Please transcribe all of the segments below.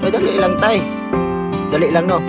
Ay, dali lang tay. Dali lang no.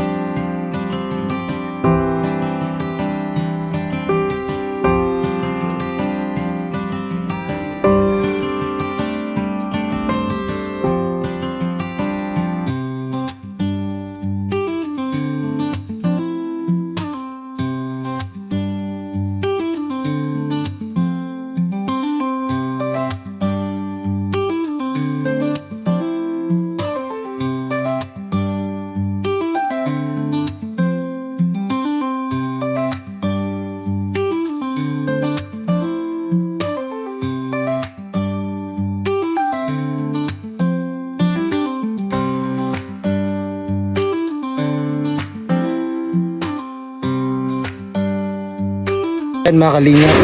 Yan mga kalingap,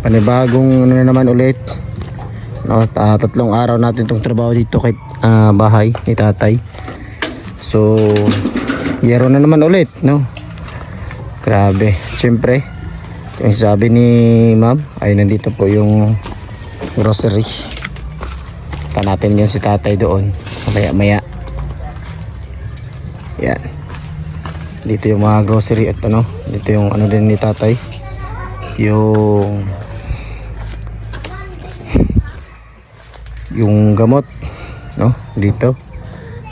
panibagong ano na naman ulit no, tatlong araw natin itong trabaho dito kay bahay ni tatay. So yero na naman ulit no. Grabe, siyempre yung sabi ni ma'am ay nandito po yung grocery. Punta natin yun si tatay doon maya maya. Yan, dito yung mga grocery at ano, dito yung ano din ni tatay, yung gamot no dito.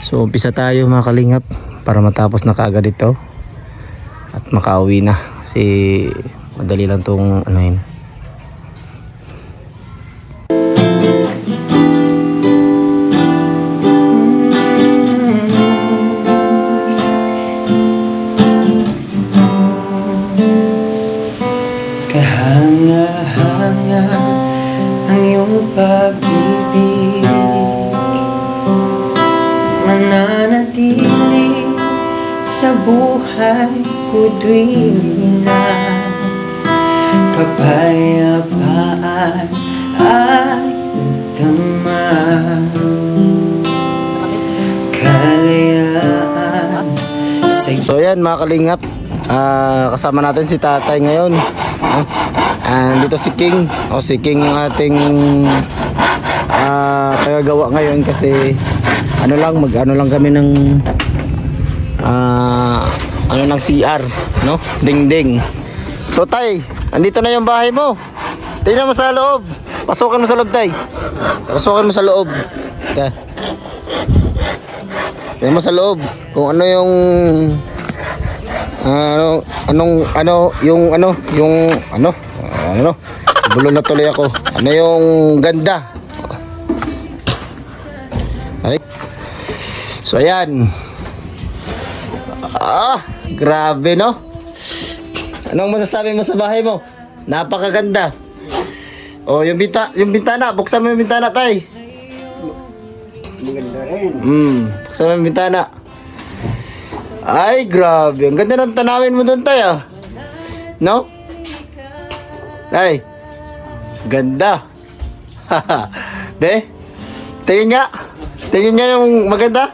So umpisa tayo mga kalingap para matapos na kaagad ito at makauwi na kasi madali lang tong ano yun. Kahanga-hanga ang iyong pag-ibig, mananatili sa buhay ko tuwing na kapayapaan ay nagtama, kalayaan sa So yan mga kalingap, kasama natin si tatay ngayon. Dito si King. Si King yung ating tagagawa ngayon kasi ano lang kami ng ano ng CR, no? Ding. So tay, andito na yung bahay mo. Tingnan mo sa loob. Pasukan mo sa loob tay. Pasukan mo sa loob. Yeah. Tingnan mo sa loob kung ano yung bulo na tuloy ako. Ano yung ganda. Ay. So ayan. Grabe no. Anong masasabi mo sa bahay mo? Napakaganda. Oh, yung bintana, buksan mo yung bintana, tay. maganda rin. Buksan mo yung bintana. Ay, grabe. Ang ganda ng tanawin mo doon, tay, no? Ay, ganda. De, tingin nga. Tingin nga yung maganda.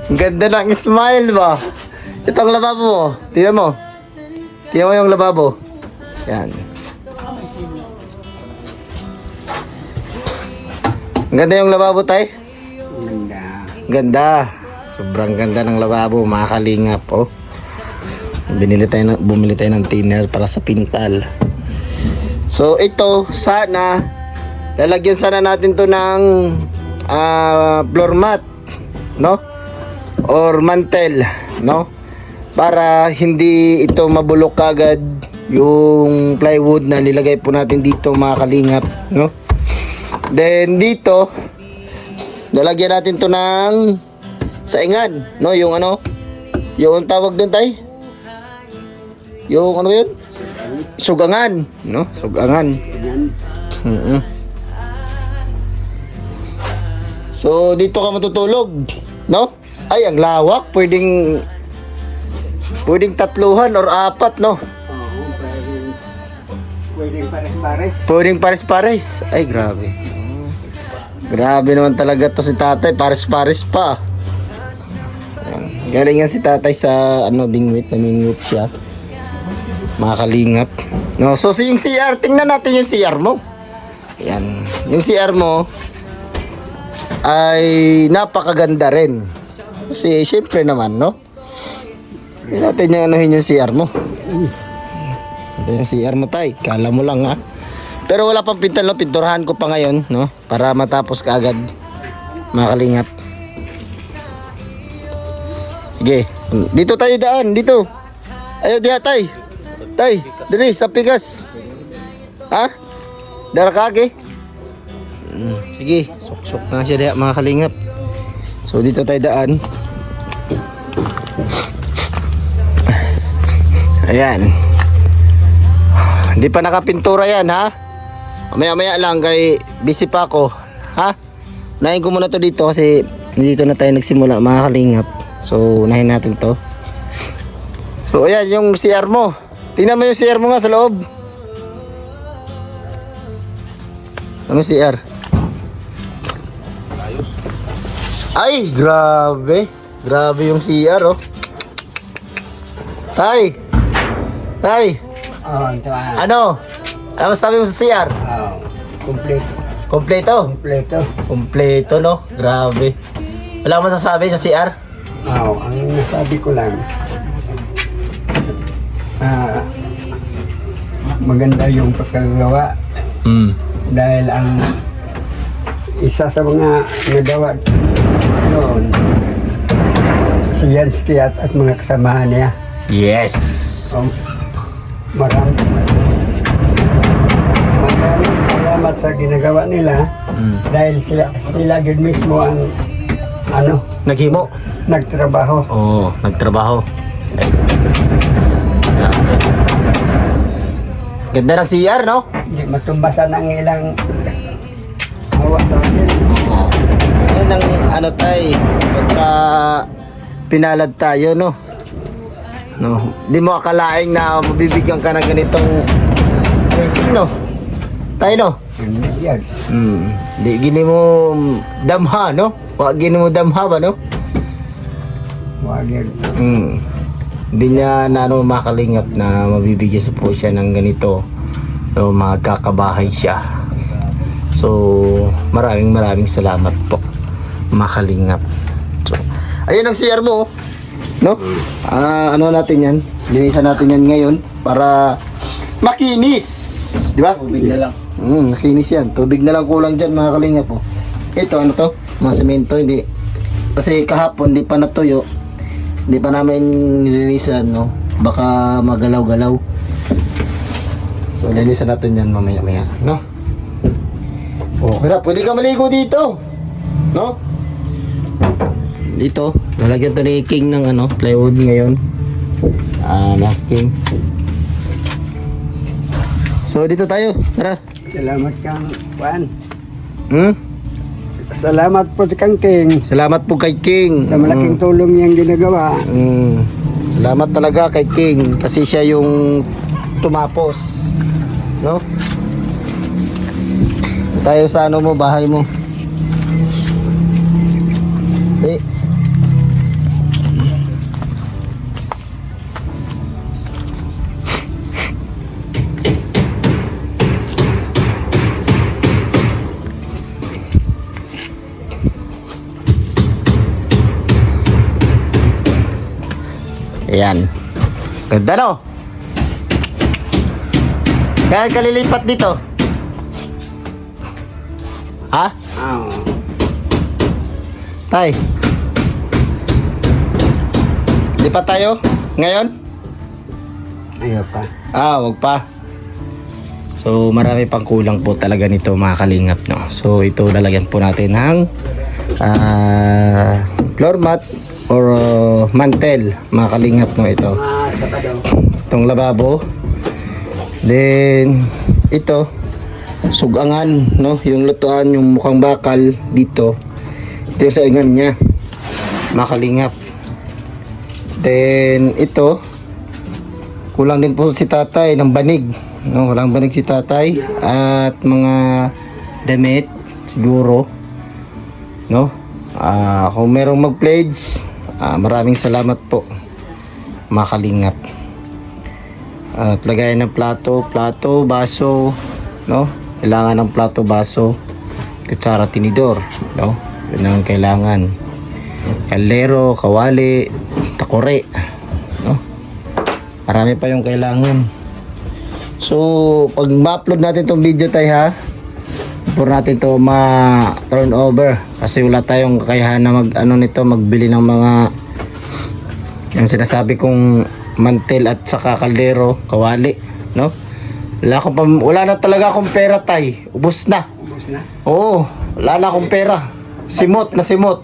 Ang ganda ng smile ba? Ito ang lababo mo. Tingnan mo. Tingnan mo yung lababo. Yan. Ang ganda yung lababo, tay. Maganda. Ganda. Sobrang ganda ng lababo, mga kalingap, oh. Bumili tayo ng thinner para sa pintal. So ito, sana lalagyan sana natin to ng floor mat, no? Or mantel, no? Para hindi ito mabulok kagad yung plywood na nilagay po natin dito, mga kalingap, no? Then dito lalagyan natin to ng saingan, no? Yung ano, yung tawag doon, tay? Yung ano yun? Sugangan, no? Sugangan. So dito ka matutulog, no? Ay, ang lawak. Pwedeng tatluhan or apat, no? Oo, pwedeng pares-pares. Pwedeng pares-pares. Ay, grabe. Grabe naman talaga to si tatay. Pares-pares pa. Ayan. Galing yan si tatay sa ano, bingwit. Namingwit siya. Mga kalingap. No, so yung CR, tingnan natin yung CR mo. Ayan. Yung CR mo, ay napakaganda rin. Kasi syempre naman, no? Hindi natin yung anuhin yung CR mo. Ito yung CR mo, tay. Kala mo lang, ha? Pero wala pang pintal, no? Pinturahan ko pa ngayon, no? Para matapos ka agad. Mga kalingap. Sige. Dito tayo daan. Dito. Ayaw diya, tay. Tay. Diri, sa pikas. Ha? Darakake. Sige. Sok-sok na siya diya, mga kalingap. So, dito tayo daan. Ayan. Hindi pa nakapintura yan, ha? Maya-maya lang kay busy pa ako. Ha? Unahin ko muna to dito kasi dito na tayo nagsimula, mga kalingap. So, unahin natin to. So, ayan yung CR mo. Tingnan mo yung CR mo nga sa loob. Ano yung CR? Ay, grabe. Grabe yung CR, oh. Tay. Tay. Oh, ito Ano? Ano sabi mo sa CR? Kompleto. Kompleto? Kompleto. Kompleto, no? Grabe. Wala mo masasabi sa CR? Ang nasabi ko lang, maganda yung pagkagawa dahil ang isa sa mga nagawa noon si Jansky at mga kasamahan niya. Yes. Maraming salamat sa ginagawa nila dahil sila din mismo ang Naghimo? nagtrabaho. Oo, nagtrabaho. Ay. Ganda ng CR, no? Hindi matumbasan ang ilang hawa sa akin. Yan ang ano tay, pagka pinalad tayo, no? No, di mo akalaing na mabibigyan ka ng ganitong blessing, no? Tayo, no? Hindi yan. Di gini mo damha, no? Wag gini mo damha ba, no? Wag yan. Hindi niya na ano makalingap na mabibigyan sa po siya ng ganito. No, magkakabahay siya. So, maraming salamat po. Makalingap. So, ayun ang CR mo, oh. No? Ano natin yan? Linisan natin yan ngayon para makinis. Di ba? Tubig na lang. Nakinis yan. Tubig na lang kulang dyan, mga kalingap, oh. Ito, ano to? Mga semento, hindi. Kasi kahapon, hindi pa natuyo. Hindi pa namin nilinisan, no? Baka magalaw-galaw. So, linisan natin yan mamaya-maya, no? Okay na, pwede ka maligo dito. No? Dito, lalagyan to ni King ng ano, plywood ngayon. Masking. So, dito tayo. Tara. Salamat kang Juan. Hmm? Salamat po kang King Salamat po kay King. sa malaking tulong niyang ginagawa. Salamat talaga kay King kasi siya yung tumapos. No? Tayo sa ano mo, bahay mo. Eh. Ayan. Ganda, no? Kaya kalilipat dito. Ha? Tay. Lipat tayo ngayon? Ayaw pa. Wag pa. So, marami pang kulang po talaga nito, mga kalingap, no? So, ito lalagyan po natin ng floor mat or mantel, mga kalingap, no? Ito. Saka daw. Itong lababo. Then, ito. Sugangan, no? Yung lutuan, yung mukhang bakal dito. Ito yung saingan niya. Makalingap. Then, ito. Kulang din po si tatay ng banig. No? Walang banig si tatay. At mga damit, siguro. No? Kung merong mag-pledge, maraming salamat po. Makalingap. At lagayan ng plato, baso, no? Kailangan ng plato, baso, kutsara, tinidor, no? Yun ang kailangan. Kaldero, kawali, takore. No? Marami pa yung kailangan. So, pag ma-upload natin tong video tayo ha, before natin to ma-turn over. Kasi wala tayong kakayahan na magbili ng mga yung sinasabi kong mantel at saka kaldero, kawali, no? Wala na talaga akong pera tay. Ubos na. Ubus na. Oo, wala na akong pera. Simot na simot.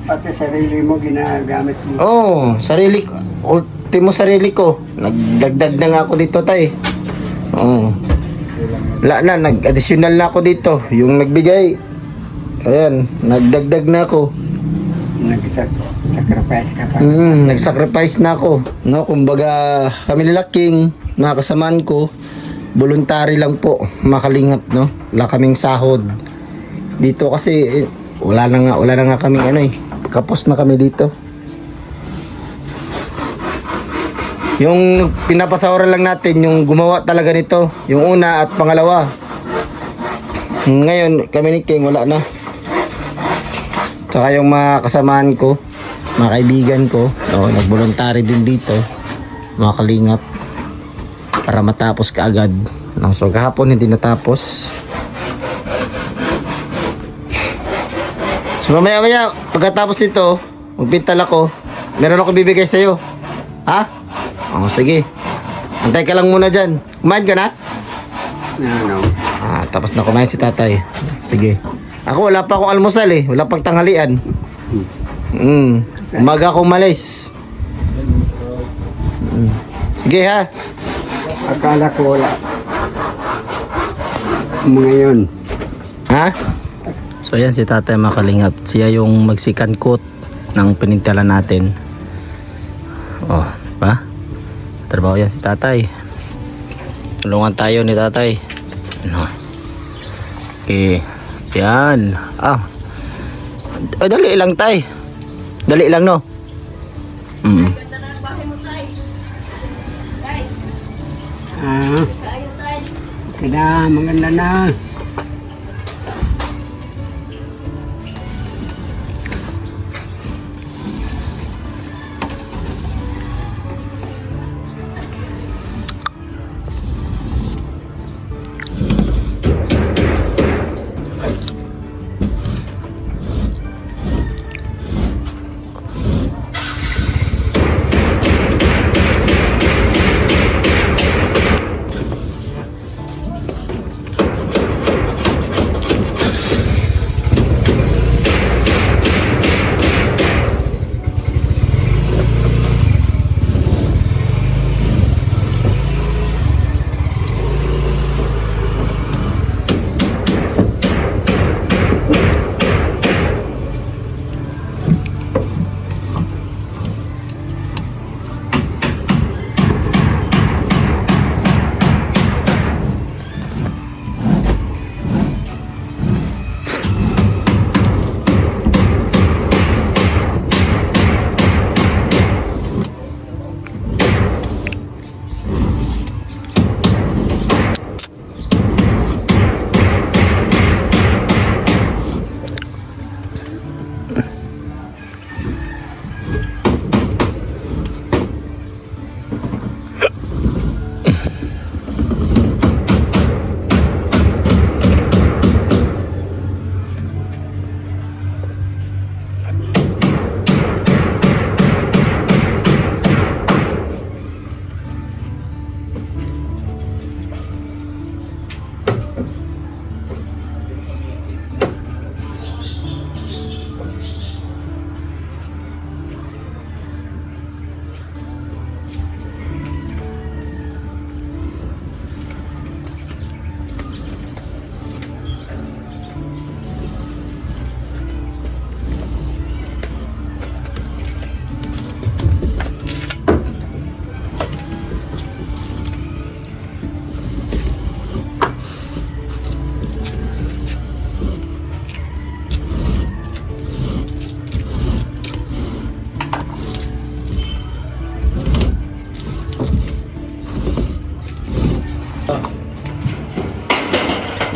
Pati sarili mo ginagamit mo. Oo, ultimo sarili ko. Nagdagdag na nga ako dito tay. Oo. Wala na, nag-additional na ako dito. Yung nagbigay, ayan, nagdagdag na ako. Nag-sacrifice ka pa. Nag-sacrifice na ako. No, kumbaga kami lalaking mga kasamaan ko, voluntary lang po, makalingap, no. Wala kaming sahod. Dito kasi wala na nga kaming kapos na kami dito. Yung pinapasawaran lang natin yung gumawa talaga nito, yung una at pangalawa. Ngayon kami ni King wala na. Tsaka yung mga kasamaan ko, mga kaibigan ko, nag-voluntary din dito, mga kalingap, para matapos kaagad. So kahapon hindi natapos. So mamaya pagkatapos nito, magpintal ako, meron ako bibigay sa'yo. Ha? Sige. Antay ka lang muna dyan. Kumain ka na? Ano? Tapos na kumain si tatay. Sige. Ako wala pa akong almusal eh. Wala pang tanghalian. Umaga akong malis. Sige ha. Akala ko wala. Mga yun. Ha? So yan si tatay makalingap. Siya yung magsikangkot ng pinintalan natin. Diba? Trabaho yan si tatay. Tulungan tayo ni tatay. Okay. Yan. Dali lang tay. Dali lang no. Kaya maganda na.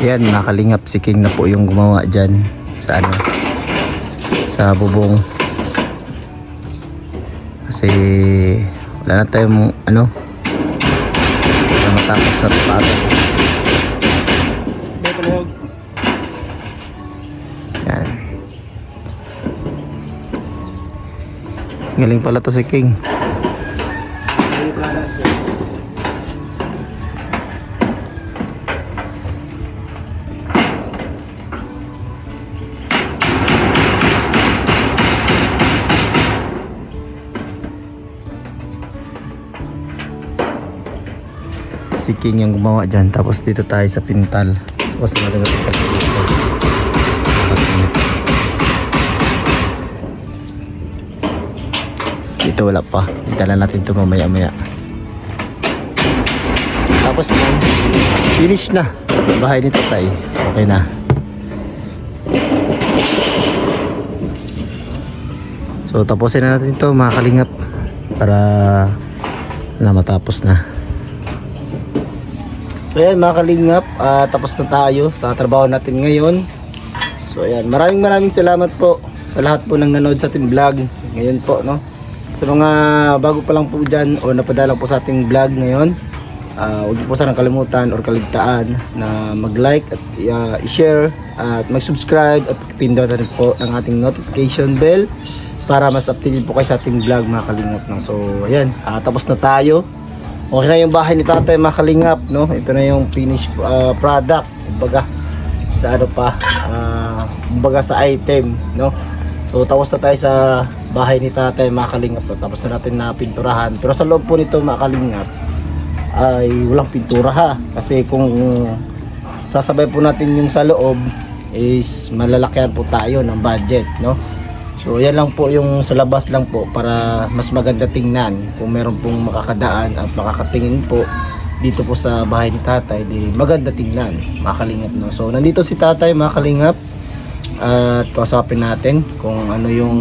Yan, nakalingap si King na po yung gumawa dyan sa sa bubong. Kasi wala na tayong ano, na matapos na ito agad. Yan. Galing pala to si King. Si King yung gumawa dyan. Tapos dito tayo sa pintal. Tapos natin dito. Dito wala pa. Dala natin ito mamaya maya. Tapos na. Finish na. Bahay nito tayo. Okay na. So tapusin na natin ito mga kalingap. Para na matapos na. So ayan mga kalingap, tapos na tayo sa trabaho natin ngayon. So ayan, maraming salamat po sa lahat po ng nanood sa ating vlog ngayon po, no. Sa mga bago pa lang po dyan o napadala po sa ating vlog ngayon, huwag niyo po sanang kalimutan or kaligtaan na mag-like at i-share at mag-subscribe at pindutin po ang ating notification bell para mas updated po kayo sa ating vlog mga kalingap, no. So ayan, tapos na tayo. Okay na yung bahay ni tatay mga kalingap, no? Ito na yung finished product. Kumbaga sa ano pa, kumbaga sa item, no? So tapos na tayo sa bahay ni tatay mga kalingap. Tapos na natin na pinturahan. Pero sa loob po nito mga kalingap ay walang pintura ha. Kasi kung sasabay po natin yung sa loob is malalakihan po tayo ng budget, no? So yan lang po yung sa labas lang po para mas maganda tingnan kung meron pong makakadaan at makakatingin po dito po sa bahay ni tatay, di maganda tingnan mga kalingap, no. So nandito si tatay mga kalingap at kausapin natin kung ano yung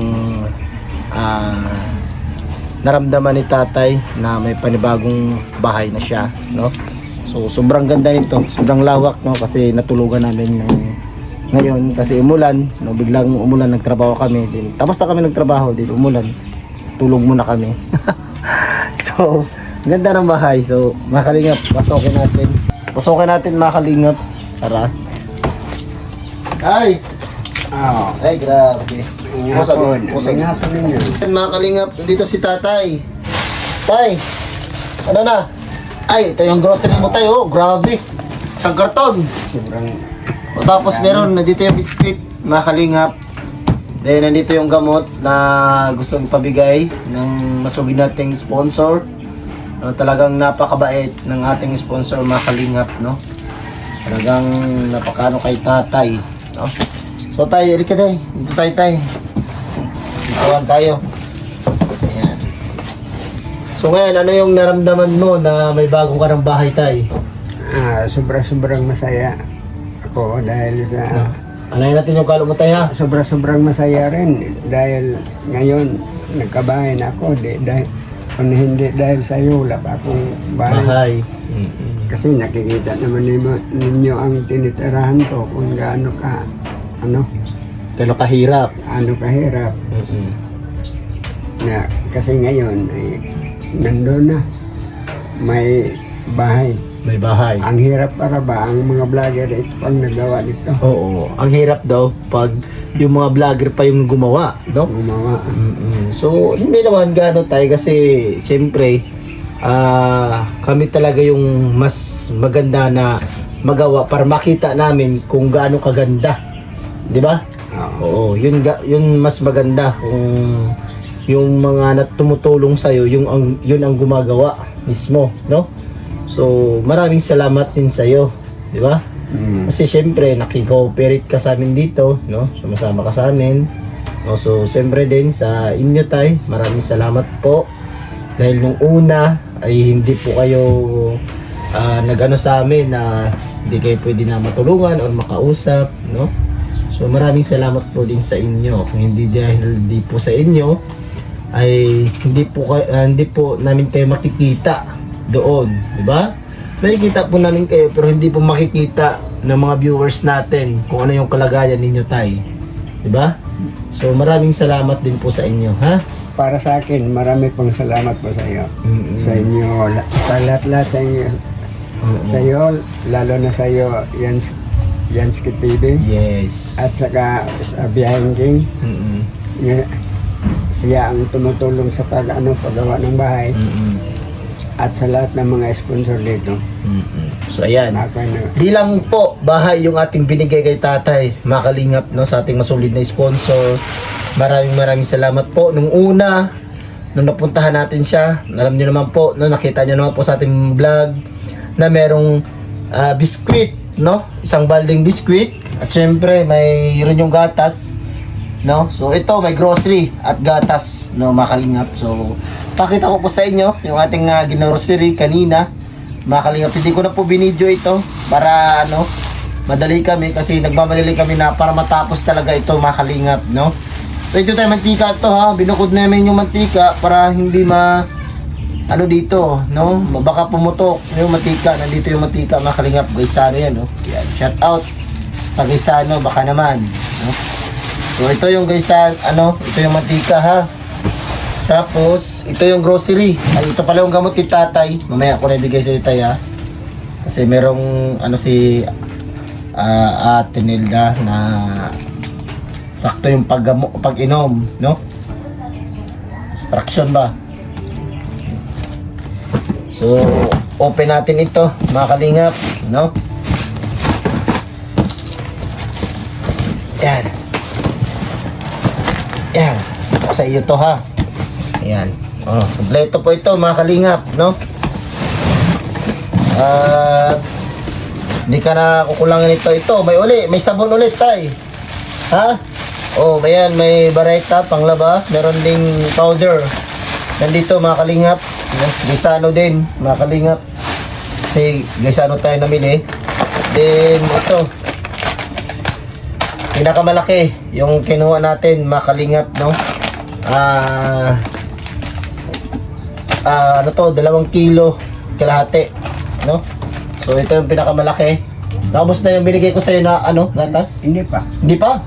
naramdaman ni tatay na may panibagong bahay na siya, no. So sobrang ganda nito, sobrang lawak, no, kasi natulugan namin ng ngayon kasi umulan, no, biglang umulan, nagtrabaho kami din. Tapos na kami nagtrabaho din, umulan. Tulog muna kami. So, ganda ng bahay. So, mga kalingap, pasokin natin. Pasokin natin mga kalingap. Tara. Ay! Ay, grabe. Pusag nga pa ninyo. Mga kalingap, dito si tatay. Tay! Ano na? Ay, ito yung grocery mo tayo. Grabe. Isang karton. Sobrang... O tapos meron, nandito yung biskuit, mga kalingap. Then nandito yung gamot na gustong ipabigay ng masugid nating sponsor. Talagang napakabait ng ating sponsor mga kalingap, no. Talagang napakano kay tatay, no. So tayo, erika tayo. Dito tayo tayo. Ditoan tayo. Ayan. So ngayon, ano yung naramdaman mo na may bagong ka ng bahay tayo? Sobrang masaya ako dahil sa Alayin natin yung kalo mo tayo ha. sobrang masaya rin dahil ngayon nagkabahay na ako dahil kung hindi dahil sa iyo wala pa akong bahay. Kasi nakikita naman ninyo ang tinitirahan ko kung gaano ka Pero kahirap. kahirap na kasi ngayon ay nandun na may bahay. May bahay. Ang hirap para ba ang mga vlogger ito pang nagawa nito? Oo, ang hirap daw pag yung mga vlogger pa yung gumawa, no? Gumawa. So, hindi naman gano'n tayo kasi siyempre kami talaga yung mas maganda na magawa para makita namin kung gaano kaganda. 'Di ba? Oo, yun mas maganda kung yung mga tumutulong sa iyo, yun ang gumagawa mismo, no? So, maraming salamat din sa iyo, 'di ba? Kasi syempre nakikooperate ka sa amin dito, no? Sumasama ka sa amin. No, so siyempre din sa inyo tay, maraming salamat po. Dahil nung una ay hindi po kayo nagano sa amin na hindi kayo pwede na matulungan o makausap, no? So maraming salamat po din sa inyo. Kung hindi dahil di po sa inyo ay hindi po namin kayo makikita doon, di ba? Makikita po namin kayo pero hindi po makikita ng mga viewers natin kung ano yung kalagayan ninyo tay. Di ba? So maraming salamat din po sa inyo, ha? Para sa akin, marami pong salamat po sa iyo. Mm-mm. Sa inyo, sa lahat-lahat sa inyo. Sa iyo, lalo na sa iyo, Yansky TV. Yes. At saka sa Biyaheng King. Mm-mm. Siya ang tumutulong sa paggawa ng bahay. Mm-mm. At sa lahat ng mga sponsor dito. Mm-mm. So ayan. Ako na, Di lang po bahay yung ating binigay kay tatay, mga kalingap, no, sa ating masulid na sponsor. Maraming salamat po. Nung una, nung napuntahan natin siya, alam niyo naman po, no, nakita niyo naman po sa ating vlog na merong biskwit, no, isang balding biskwit, at syempre mayroon yung gatas, no. So ito may grocery at gatas, no, mga kalingap. So pakita ko po sa inyo yung ating grocery kanina. Mga kalingap, hindi ko na po binidyo ito para ano, madali kami kasi nagmamadali kami na para matapos talaga ito, mga kalingap, no. So ito tayo mantika to, ha. Binukod namin yung mantika para hindi ano dito, no. Baka pumutok yung mantika. Nandito yung mantika, mga kalingap. Gaisano yan, no. Yan. Shout out sa Gaisano, baka naman, no. So ito yung Gaisano, ito yung mantika, ha. Tapos, ito yung grocery. Ay, ito pala yung gamot ni tatay. Mamaya ako na ibigay sa tatay, ha. Kasi merong, si Ate Nilda na sakto yung pag-inom, no? Instruction ba? So, open natin ito, mga kalingap, no? Yan. Yan. Ito sa iyo to, ha. Ayan. Oh, kompleto po ito, mga kalingap, no? Hindi ka na kukulangan ito. Ito, may sabon ulit, tay. Ha? Oh, ayan, may bareta, panglaba. Meron ding powder. Nandito, mga kalingap. Gaisano din, mga kalingap. Kasi Gaisano tayo namili. Then, ito. Pinakamalaki, yung kinuha natin, mga kalingap, no? 2 kilo kalahati, no? So ito yung pinakamalaki. Nakabos na yung binigay ko sa'yo na gatas? hindi pa. Hindi pa?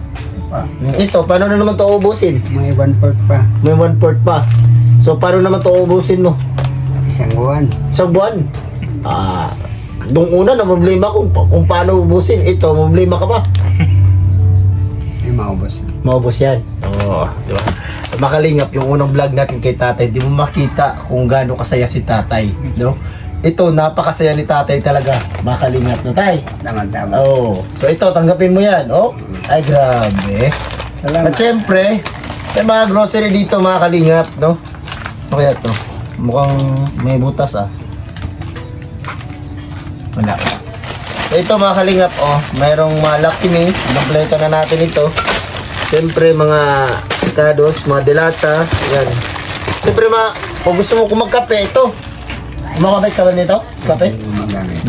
Ito, paano na naman ito ubusin? May 1/4 pa. May 1/4 pa. So paano naman ito ubusin mo? Isang buwan. Isang buwan? Nung una na problema kung paano ubusin. Ito, problema ka pa. Ay, maubos. Maubos yan. Oo, di ba? Makalingap yung unang vlog natin kay tatay, di mo makita kung gaano kasaya si tatay, no? Ito, napakasaya ni tatay talaga, makalingap, no, tay? Tama-tama. Oh, so ito, tanggapin mo yan, oh? Ay, grabe. Salamat. At syempre, may mga grocery dito, mga kalingap, no? Ano kaya to? Mukhang may butas, ah. Wala. So ito, mga kalingap, oh, mayroong mga Lucky Me, kompleto na natin ito. Siyempre, mga sikados, mga delata, yan. Siyempre, kung gusto mo kumagkape, ito. Kumakabay ka ba nito? Sa kape? Magamit.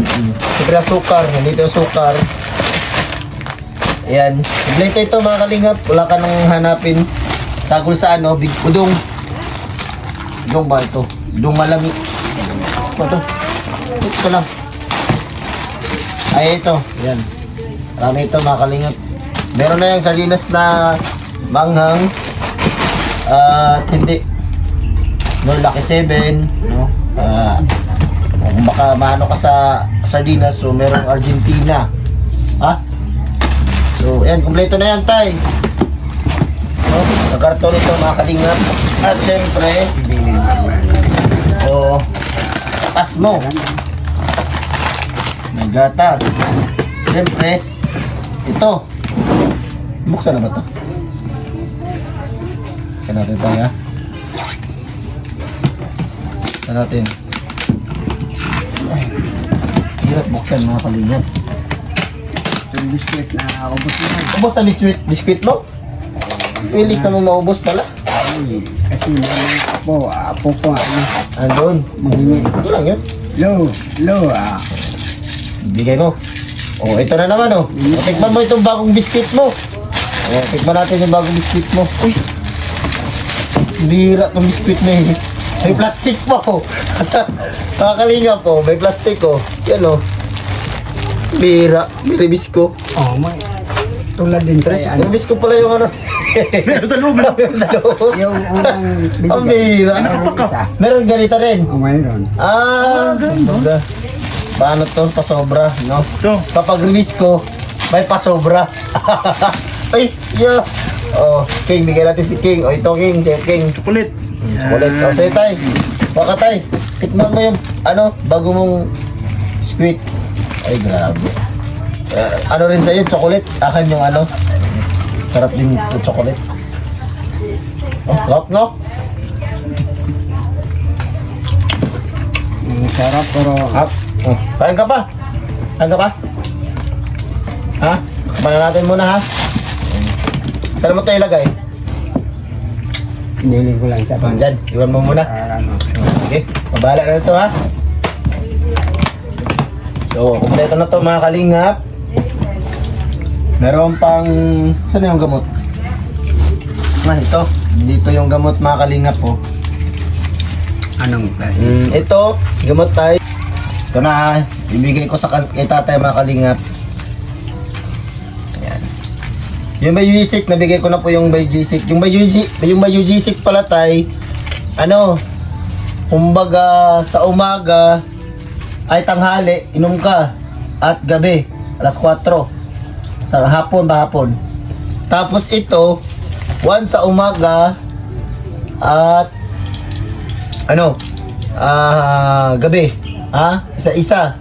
Siyempre, asukar. Nandito yung sukar. Ayan. Kompleto ito, mga kalingap. Wala ka nang hanapin. Sagol sa big udong. Udong ba ito? Udong malami. Ano ito? Ito lang. Ay, ito. Ayan. Marami ito, mga kalingap. Meron na yung sardinas na manghang at hindi, no, Lucky 7, no? Kung baka maano ka sa sardinas, so merong Argentina, ha? So ayan, kumpleto na yan, tay, no? Nagkarton ito, mga kalingap. At syempre, gatas mo, may gatas. Syempre, ito, buksan na ba ito? Buksan natin ito, ha? Buksan natin. Hirap buksan, mga kalingap. Yung biskuit na ubos na. Ubos na biskuit mo? Pilis na mo maubos pala. Ay, kasi may apo ko, Andun. maghingi. Ito lang yun. Lo, Bigay mo. Oh, ito na naman, oh. Tikman mo itong bagong biskuit mo. Oh, tikman natin yung bagong biskuit mo. Uy. Bira itong biskuit na yun. May plastic po. Nakakalingap po. May plastic, oh. Yan, oh. Bira. May ribis ko. may tulad din sa Ribis ko pala yung Meron sa loob. Meron sa loob. Yung unang Ang binigay. bihira. Meron isa. Meron ganito rin. O mayroon. Kumbaga, paano to? Pasobra, no? Ito. Kapag release ko, may pasobra. Ay, yeah. Oh, King, bigyan natin si King. O, ito King, si King. Chocolate. Chocolate. O, sa'yo tay. Baka tay, tikman mo yung, bago mong squid. Ay, grabe. Ano rin sa'yo, chocolate. Akin yung sarap din yung chocolate. Oh, lop, no? Ang sarap pero Hap. Oh, kain ka pa? Kain ka pa? Ha? Kumain natin muna, ha? Saan mo ito ilagay? piniling ko lang sa Dyan, iwan mo muna. Ano. Okay, mabahala na ito, ha? So, kumpleto na to mga kalingap. Meron pang... Saan yung gamot? Ito. Dito yung gamot mga kalingap, po. Anong klase? Ito, gamot tayo. Ito na, ibigay ko sa kay tatay mga kalingap. Ayan. Yung Bayujisik, nabigay ko na po yung Bayujisik. Yung Bayujisik pala tay, kumbaga sa umaga ay tanghali, inom ka. At gabi, alas 4. Sa hapon. Tapos ito, once sa umaga at gabi. Ha? Isa-isa.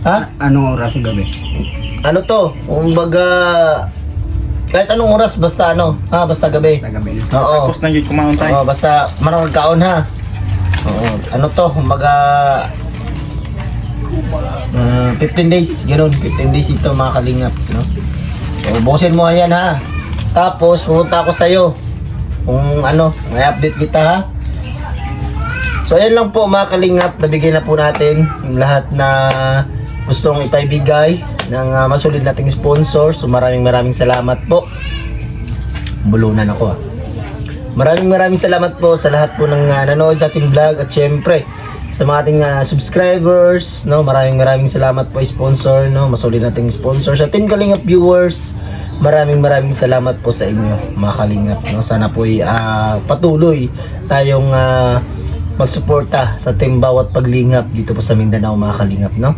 Ha? Anong oras ng gabi? Ano to? Kumbaga, kahit anong oras, basta basta gabi. Sa gabi. Oo. Tapos nang kumaon tayo. Oo, basta manong kaon ha. Oo. Ano to? Kumbaga, 15 days. Ganun, 15 days ito mga kalingap. No? So, bukusin mo yan ha. Tapos, pumunta ako sa'yo. Kung may update kita ha. So ayan lang po mga kalingap, nabigay na po natin yung lahat na gustong ipaibigay ng masulid nating sponsor. So maraming salamat po. Bulunan ako Maraming salamat po sa lahat po ng nanood sa ating vlog at syempre sa mga ating subscribers, no. Maraming salamat po sponsor, no. Masulid nating sponsor sa Team Kalingap viewers. Maraming salamat po sa inyo mga kalingap, no. Sana po patuloy tayong magsuporta sa Team Bawat Paglingap dito po sa Mindanao mga kalingap, no.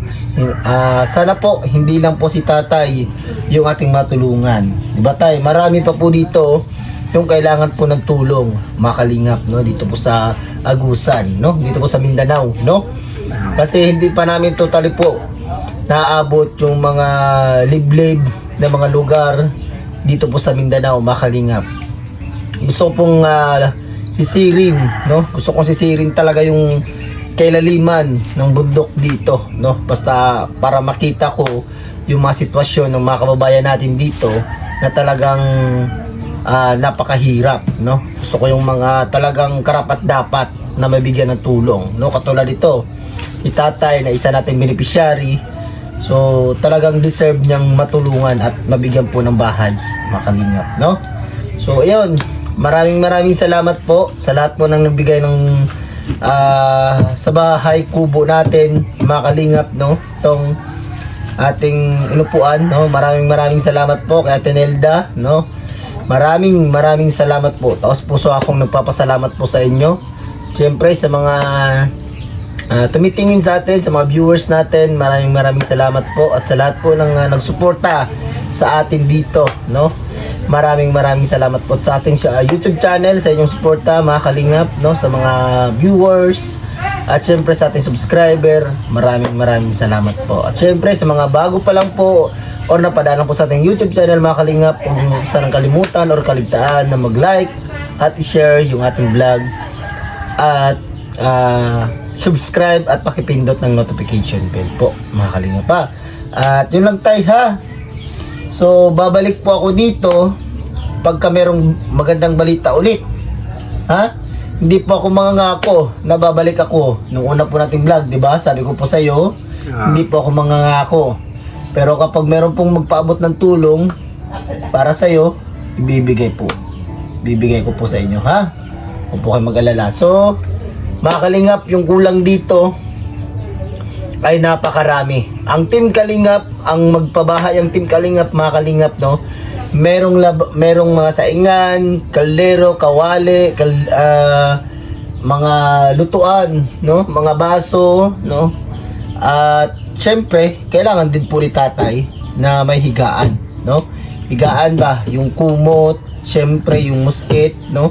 Sana po hindi lang po si tatay yung ating matulungan, di ba tay? Marami pa po dito yung kailangan po ng tulong mga kalingap, no, dito po sa Agusan, no, dito po sa Mindanao, no. Kasi hindi pa namin totally po naabot yung mga liblib na mga lugar dito po sa Mindanao mga kalingap. Gusto ko pong sisirin, no? Gusto kong sisirin talaga yung kailaliman ng bundok dito, no? Basta para makita ko yung mga sitwasyon ng mga kababayan natin dito na talagang napakahirap, no? Gusto ko yung mga talagang karapat-dapat na mabigyan ng tulong, no? Katulad ito, itatay na isa nating beneficiary. So, talagang deserve niyang matulungan at mabigyan po ng bahay, mga kalingap, no? So, ayun. Maraming salamat po sa lahat po ng nagbigay ng sa bahay kubo natin mga kalingap, no, itong ating inupuan, no. Maraming salamat po kay Ate Nelda, no. Maraming salamat po. Taos puso akong nagpapasalamat po sa inyo. Siyempre sa mga tumitingin sa atin, sa mga viewers natin, maraming salamat po at sa lahat po ng nagsuporta sa atin dito, no. Maraming salamat po sa ating YouTube channel, sa inyong suporta mga kalingap, no, sa mga viewers at syempre sa ating subscriber. Maraming salamat po. At syempre sa mga bago pa lang po or napadalang po sa ating YouTube channel mga kalingap, kung saan kalimutan or kaligtaan na mag-like at i-share yung ating vlog at subscribe at pakipindot ng notification bell po mga kalingap pa. At yun lang tayo ha. So, babalik po ako dito pagka merong magandang balita ulit. Ha? Hindi po ako mangangako na babalik ako. Nung una po nating vlog, di ba? Sabi ko po sa iyo, hindi po ako mangangako. Pero kapag meron pong magpaabot ng tulong para sa iyo, ibibigay po. Bibigay ko po sa inyo, ha? Huwag po kayo mag-alala. So, mga kalingap, yung kulang dito ay napakarami. Ang Team Kalingap, ang magpabahay ang Team Kalingap, mga kalingap, no, merong mga saingan, kaldero, kawali, mga lutuan, no? Mga baso, no? At syempre, kailangan din po ni tatay na may higaan, no? Higaan ba? Yung kumot, syempre yung musket, no?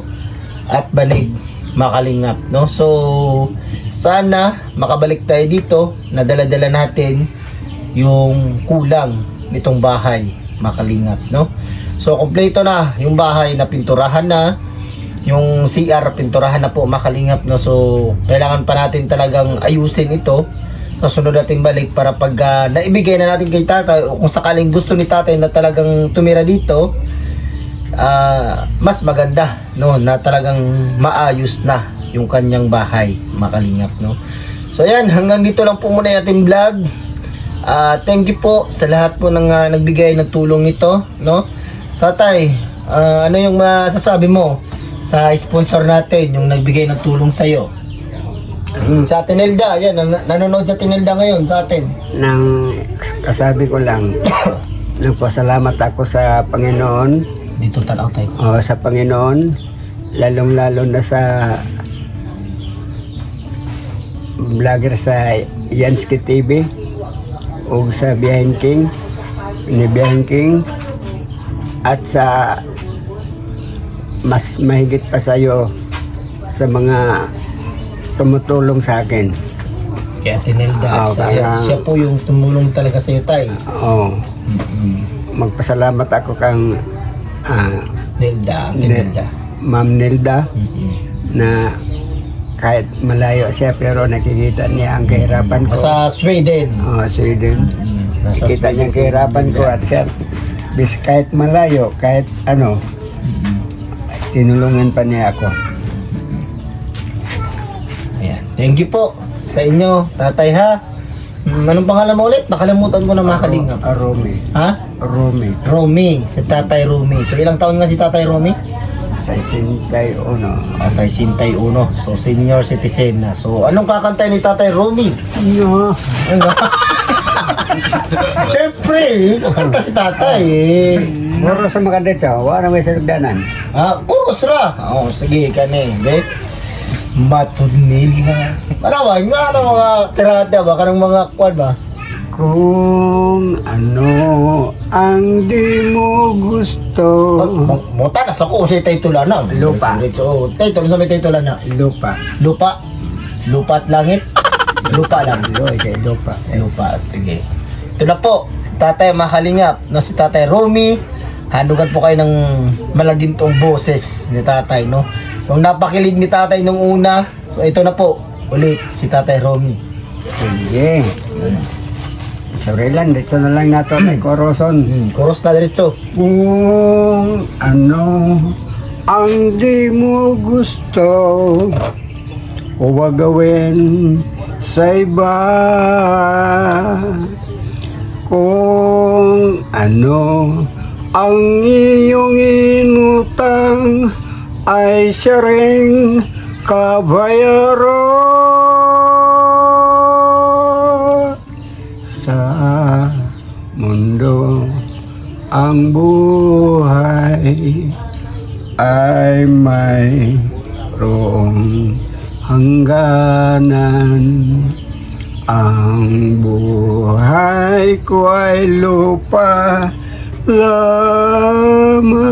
At banig, makalingap, no? So, sana makabalik tayo dito, nadala-dala natin yung kulang nitong bahay, makalingap, no? So, kompleto na yung bahay na pinturahan na, yung CR pinturahan na po, makalingap, no? So, kailangan pa natin talagang ayusin ito sa sunod natin balik para pag naibigay na natin kay tatay o kung sakaling gusto ni tatay na talagang tumira dito, mas maganda, no? Na talagang maayos na yung kanyang bahay, makalingap, no? So, ayan, hanggang dito lang po muna yung ating vlog. Thank you po sa lahat po ng nagbigay ng tulong nito, no? Tatay, ano yung masasabi mo sa sponsor natin, yung nagbigay ng tulong sa'yo? Sa Tinelda, yan, nanonood sa Tinelda ngayon sa atin. Nang kasabi ko lang, nagpasalamat ako sa Panginoon. Dito tanaw tayo. Sa Panginoon, lalong-lalo na sa vlogger sa Yansky TV o sa Biyahin King, ni Biyahin King, at sa mas mahigit pa sa iyo sa mga tumutulong sa akin. Kaya Tinelda, siya po yung tumulong talaga sa iyo, tay. Oo. Magpasalamat ako kang Tinelda. Ma'am Nelda, na kahit malayo siya pero nakikita niya ang kahirapan ko. Sa Sweden. Sweden. Nasa Nakikita niya ang kahirapan ko at siya, kahit malayo, kahit ano, tinulungan pa niya ako. Ayan. Thank you po sa inyo, tatay, ha? Anong pangalan mo ulit? Nakalimutan ko na, makalingap. Romy. Ha? Romy. Romy, si tatay Romy. So ilang taon nga si tatay Romy? 61. 61. So senior citizen na. So anong kakantay ni tatay Romy? No. Ano? Siyempre, kakanta si tatay eh. Moro sa mga dito, wala may salugdanan. Kuros ra. Sige, kani. Bet. Matunil na. Marawan nga ng mga tirada ba? Kanang mga kwan ba? Kung ano ang di mo gusto. Mota na sa ko si titulan na. Lupa. So, title sa may titulan na. Lupa. Lupa. Lupa at langit. Lupa lang. Lupa. Lupa. Sige. Ito na po. Si tatay makalingap. No, si tatay Romy. Handugan po kayo ng malagintong boses ni tatay, no? Yung napakilig ni tatay nung una. So, ito na po. Ulit si tatay Romy. Sige. Sorry lang, dito na lang nato may koroson. Chorus na diretso. Kung ano ang di mo gusto, huwag gawin sa iba. Kung ano ang iyong inutang, ay siya ring kabayaran. Sa mundo ang buhay ay mayroong hangganan. Ang buhay ko ay lupa lamang,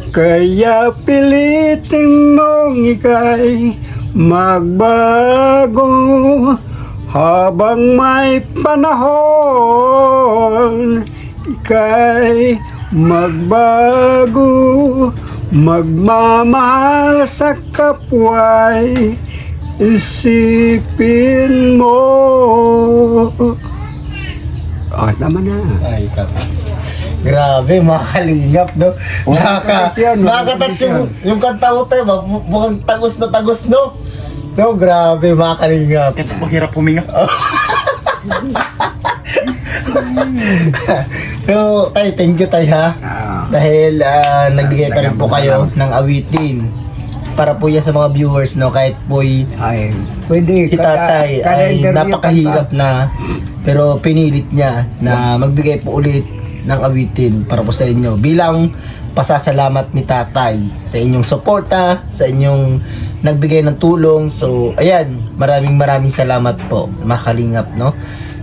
kaya pilitin mong ika'y magbago habang may panahon. Ika'y magbago, magmamahal sa kapwa'y isipin mo. Tama na. Ay, tama. Grabe, makalingap, no? Nakaka-touch yung kanta mo tayo, mukhang tagos na tagos, no? No, grabe, makalingap. Ito mahirap huminga. So, tay, thank you, tay, ha? Dahil nagbigay pa rin po kayo ng awitin. Para po yan sa mga viewers, no? Kahit po'y Ay, pwede. si tatay ay napakahirap na, pero pinilit niya na magbigay po ulit ng awitin para po sa inyo bilang pasasalamat ni tatay sa inyong suporta, sa inyong nagbigay ng tulong. So ayan, maraming salamat po mga kalingap, no?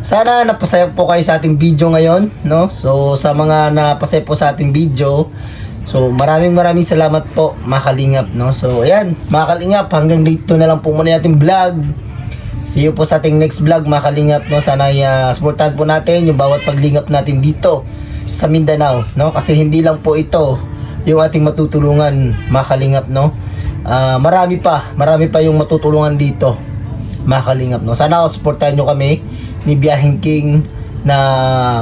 Sana napasaya po kayo sa ating video ngayon, no? So sa mga napasaya po sa ating video, so maraming salamat po mga kalingap, no? So ayan mga kalingap, hanggang dito na lang po muna yung ating vlog. See you po sa ating next vlog mga kalingap, no? Sana supportahan po natin yung bawat paglingap natin dito sa Mindanao, no? Kasi hindi lang po ito yung ating matutulungan mga kalingap, no? Marami pa yung matutulungan dito mga kalingap, no? Sana supportahan nyo kami ni Biyaheng King na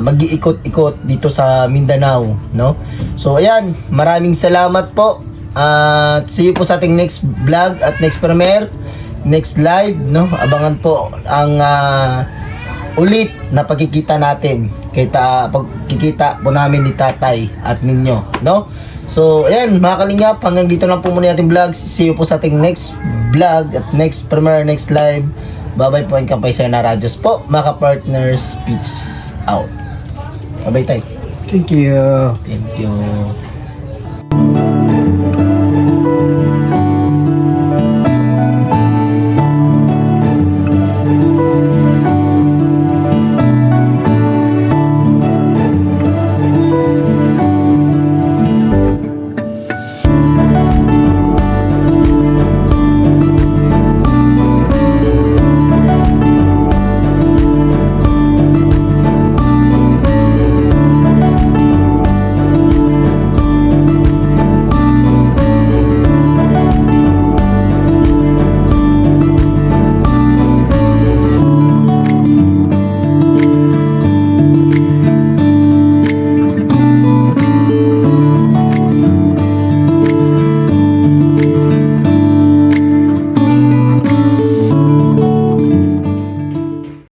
mag-iikot-ikot dito sa Mindanao, no? So ayan, maraming salamat po at see you po sa ating next vlog at next premiere, next live, no? Abangan po ang ulit na pagkikita natin, pagkikita po namin ni tatay at ninyo, no? So ayan mga kalingap, hanggang dito lang po muna yung ating vlog. See you po sa ating next vlog at next premiere, next live. Bye bye po, and kampay sa na Radios po mga partners. Peace out. Bye bye tay. Thank you. Thank you.